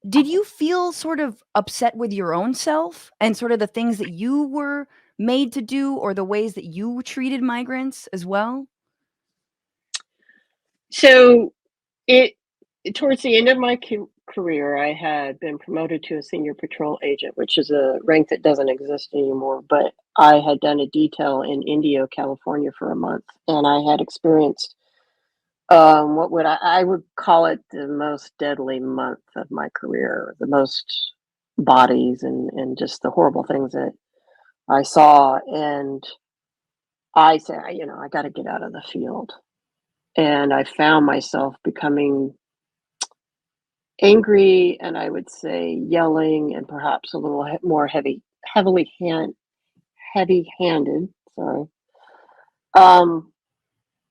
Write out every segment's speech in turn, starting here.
did you feel sort of upset with your own self and sort of the things that you were made to do or the ways that you treated migrants as well? So it towards the end of my career, I had been promoted to a senior patrol agent, which is a rank that doesn't exist anymore. But I had done a detail in Indio, California for a month, and I had experienced what would I would call it the most deadly month of my career, the most bodies and just the horrible things that I saw. And I said, I got to get out of the field. And I found myself becoming angry, and I would say yelling, and perhaps a little more heavy-handed. Sorry, um,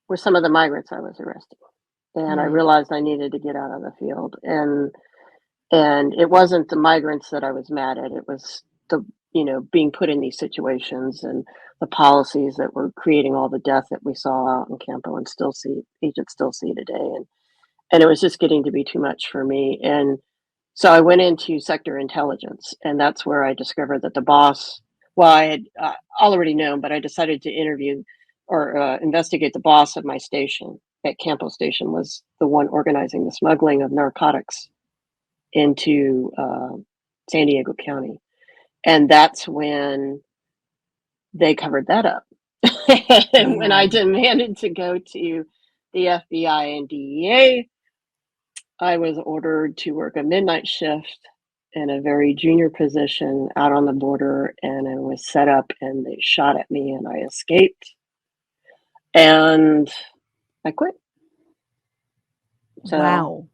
with some of the migrants I was arresting, and I Mm. realized I needed to get out of the field. And it wasn't the migrants that I was mad at; it was the being put in these situations and the policies that were creating all the death that we saw out in Campo and agents still see today. And it was just getting to be too much for me. And so I went into sector intelligence, and that's where I discovered that the boss, well, I had already known, but I decided to interview or investigate the boss of my station at Campo Station was the one organizing the smuggling of narcotics into San Diego County. And that's when they covered that up. And when I Damn. demanded to go to the FBI and DEA, I was ordered to work a midnight shift in a very junior position out on the border, and it was set up, and they shot at me, and I escaped, and I quit. So, Wow.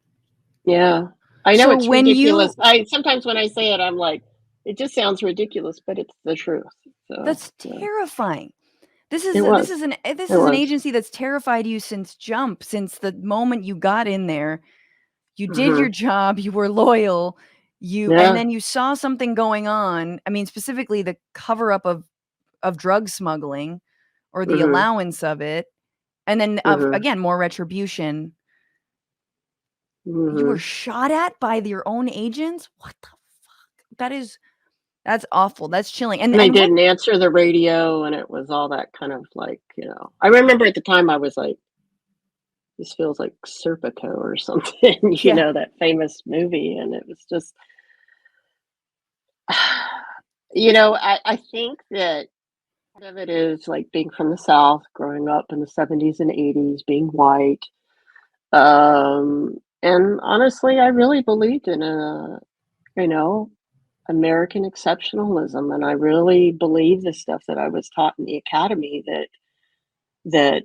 yeah, I know So it's when ridiculous. you I sometimes when I say it, I'm like, it just sounds ridiculous, but it's the truth. So, that's yeah, terrifying. This it is was, this it is an was. agency that's terrified you since jump, since the moment you got in there. You did your Hmm. job, you were loyal, and Yeah. then you saw something going on. I mean, specifically the cover up of drug smuggling or the Hmm. allowance of it, and then of Hmm. again more retribution. You were Hmm. shot at by your own agents? What the fuck? That's awful. That's chilling. And they And what didn't answer the radio, and it was all that kind of like, I remember at the time I was like, this feels like Serpico or something, yeah. that famous movie. And it was just, I think that part of it is like being from the South, growing up in the 70s and 80s, being white. And honestly, I really believed in you know, American exceptionalism. And I really believe the stuff that I was taught in the academy that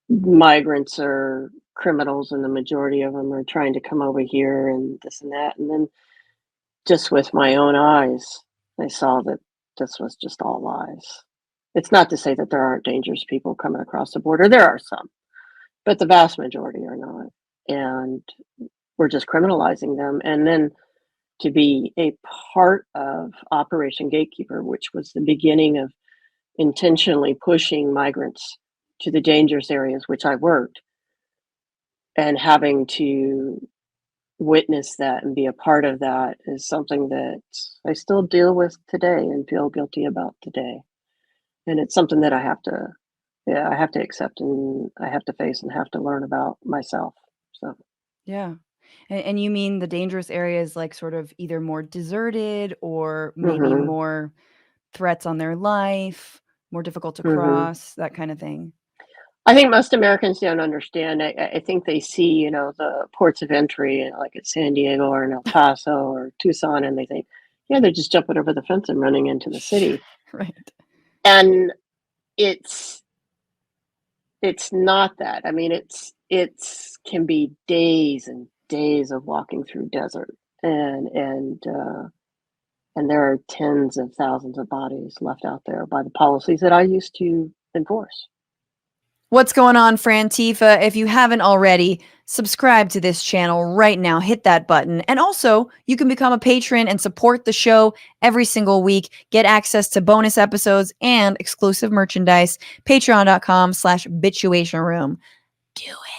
migrants are criminals and the majority of them are trying to come over here and this and that. And then just with my own eyes, I saw that this was just all lies. It's not to say that there aren't dangerous people coming across the border. There are some, but the vast majority are not. And we're just criminalizing them. And then to be a part of Operation Gatekeeper, which was the beginning of intentionally pushing migrants to the dangerous areas, which I worked, and having to witness that and be a part of that is something that I still deal with today and feel guilty about today. And it's something that I have to accept, and I have to face and have to learn about myself. So, Yeah. And you mean the dangerous areas like sort of either more deserted or maybe hmm more threats on their life, more difficult to hmm cross, that kind of thing. I think most Americans don't understand. I think they see, the ports of entry, like at San Diego or in El Paso or Tucson, and they think, yeah, they're just jumping over the fence and running into the city. Right. And it's It's not that. I mean, it's can be days and days of walking through desert, and there are tens of thousands of bodies left out there by the policies that I used to enforce. What's going on, Frantifa? If you haven't already, subscribe to this channel right now. Hit that button. And also, you can become a patron and support the show every single week. Get access to bonus episodes and exclusive merchandise. Patreon.com/bitchuation room. Do it.